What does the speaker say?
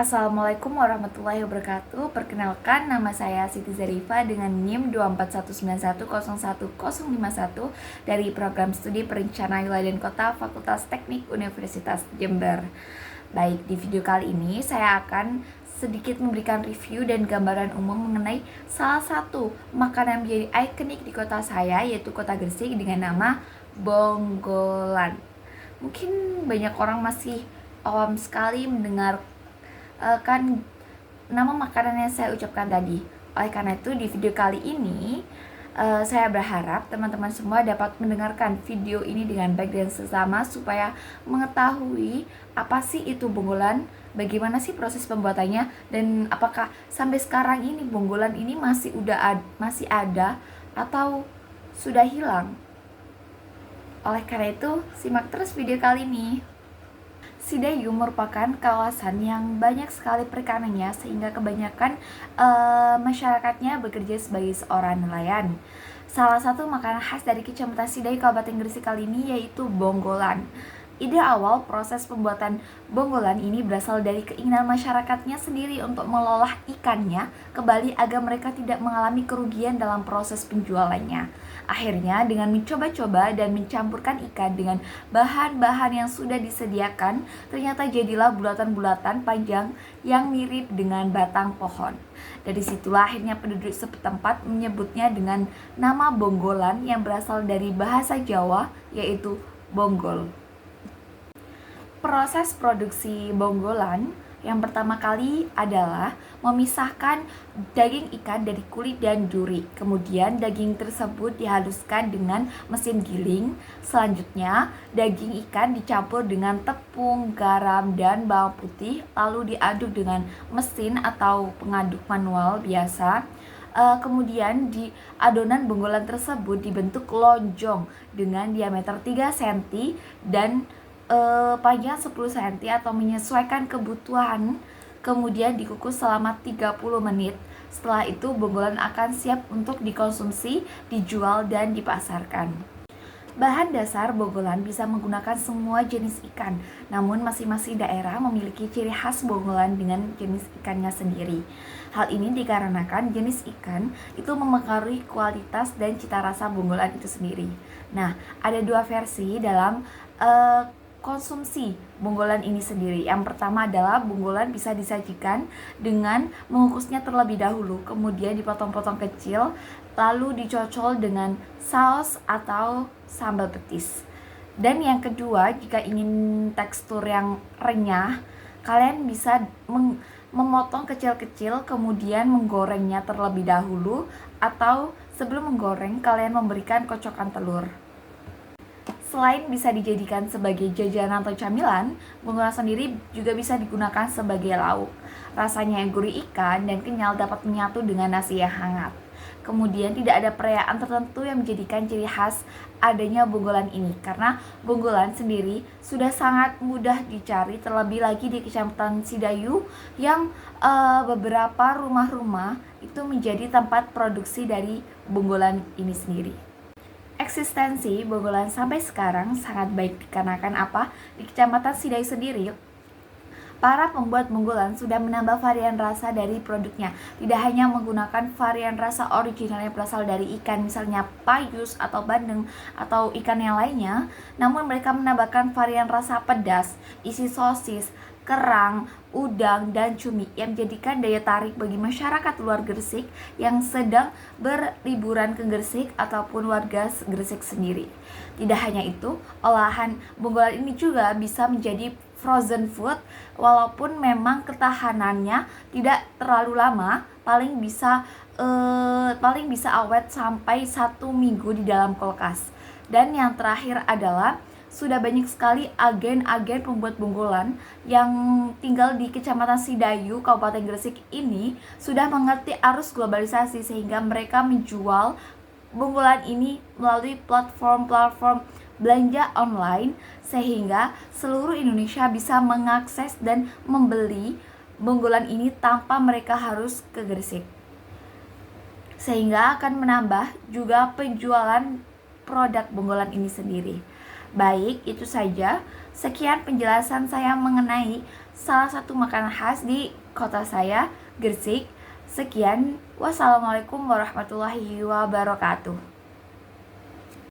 Assalamualaikum warahmatullahi wabarakatuh. Perkenalkan, nama saya Siti Zarifa dengan NIM 24191011051 dari Program Studi Perencanaan Wilayah dan Kota Fakultas Teknik Universitas Jember. Baik, di video kali ini saya akan sedikit memberikan review dan gambaran umum mengenai salah satu makanan menjadi ikonik di kota saya, yaitu Kota Gresik, dengan nama bonggolan. Mungkin banyak orang masih awam sekali mendengar kan nama makanan yang saya ucapkan tadi. Oleh karena itu, di video kali ini saya berharap teman-teman semua dapat mendengarkan video ini dengan baik dan seksama supaya mengetahui apa sih itu bonggolan, bagaimana sih proses pembuatannya, dan apakah sampai sekarang ini bonggolan ini masih ada atau sudah hilang. Oleh karena itu, simak terus video kali ini. Sidayu merupakan kawasan yang banyak sekali perikanannya, sehingga kebanyakan masyarakatnya bekerja sebagai seorang nelayan. Salah satu makanan khas dari Kecamatan Sidayu, Kabupaten Gresik kali ini yaitu bonggolan. Ide awal proses pembuatan bonggolan ini berasal dari keinginan masyarakatnya sendiri untuk mengolah ikannya kembali agar mereka tidak mengalami kerugian dalam proses penjualannya. Akhirnya, dengan mencoba-coba dan mencampurkan ikan dengan bahan-bahan yang sudah disediakan, ternyata jadilah bulatan-bulatan panjang yang mirip dengan batang pohon. Dari situlah akhirnya penduduk setempat menyebutnya dengan nama bonggolan yang berasal dari bahasa Jawa, yaitu bonggol. Proses produksi bonggolan yang pertama kali adalah memisahkan daging ikan dari kulit dan duri. Kemudian daging tersebut dihaluskan dengan mesin giling. Selanjutnya daging ikan dicampur dengan tepung, garam, dan bawang putih, lalu diaduk dengan mesin atau pengaduk manual biasa. Kemudian di adonan bonggolan tersebut dibentuk lonjong dengan diameter 3 cm dan panjang 10 cm atau menyesuaikan kebutuhan. Kemudian dikukus selama 30 menit. Setelah itu bonggolan akan siap untuk dikonsumsi, dijual, dan dipasarkan. Bahan dasar bonggolan bisa menggunakan semua jenis ikan, namun masing-masing daerah memiliki ciri khas bonggolan dengan jenis ikannya sendiri. Hal ini dikarenakan jenis ikan itu mempengaruhi kualitas dan cita rasa bonggolan itu sendiri. Nah, ada dua versi dalam konsumsi bonggolan ini sendiri. Yang pertama adalah bonggolan bisa disajikan dengan mengukusnya terlebih dahulu, kemudian dipotong-potong kecil, lalu dicocol dengan saus atau sambal petis. Dan yang kedua, jika ingin tekstur yang renyah, kalian bisa memotong kecil-kecil kemudian menggorengnya terlebih dahulu, atau sebelum menggoreng kalian memberikan kocokan telur. Selain bisa dijadikan sebagai jajanan atau camilan, bonggolan sendiri juga bisa digunakan sebagai lauk. Rasanya yang gurih ikan dan kenyal dapat menyatu dengan nasi yang hangat. Kemudian tidak ada perayaan tertentu yang menjadikan ciri khas adanya bonggolan ini, karena bonggolan sendiri sudah sangat mudah dicari, terlebih lagi di Kecamatan Sidayu yang beberapa rumah-rumah itu menjadi tempat produksi dari bonggolan ini sendiri. Eksistensi bonggolan sampai sekarang sangat baik dikarenakan apa? Di Kecamatan Sidayu sendiri, para pembuat bonggolan sudah menambah varian rasa dari produknya. Tidak hanya menggunakan varian rasa original yang berasal dari ikan, misalnya payus atau bandeng atau ikan yang lainnya, namun mereka menambahkan varian rasa pedas, isi sosis, kerang, udang, dan cumi yang menjadikan daya tarik bagi masyarakat luar Gresik yang sedang berliburan ke Gresik ataupun warga Gresik sendiri. Tidak hanya itu, olahan bonggolan ini juga bisa menjadi frozen food, walaupun memang ketahanannya tidak terlalu lama, paling bisa awet sampai 1 minggu di dalam kulkas. Dan yang terakhir adalah sudah banyak sekali agen-agen pembuat bonggolan yang tinggal di Kecamatan Sidayu, Kabupaten Gresik ini sudah mengerti arus globalisasi, sehingga mereka menjual bonggolan ini melalui platform-platform belanja online, sehingga seluruh Indonesia bisa mengakses dan membeli bonggolan ini tanpa mereka harus ke Gresik, sehingga akan menambah juga penjualan produk bonggolan ini sendiri. Baik, itu saja. Sekian penjelasan saya mengenai salah satu makanan khas di kota saya, Gresik. Sekian, wassalamualaikum warahmatullahi wabarakatuh.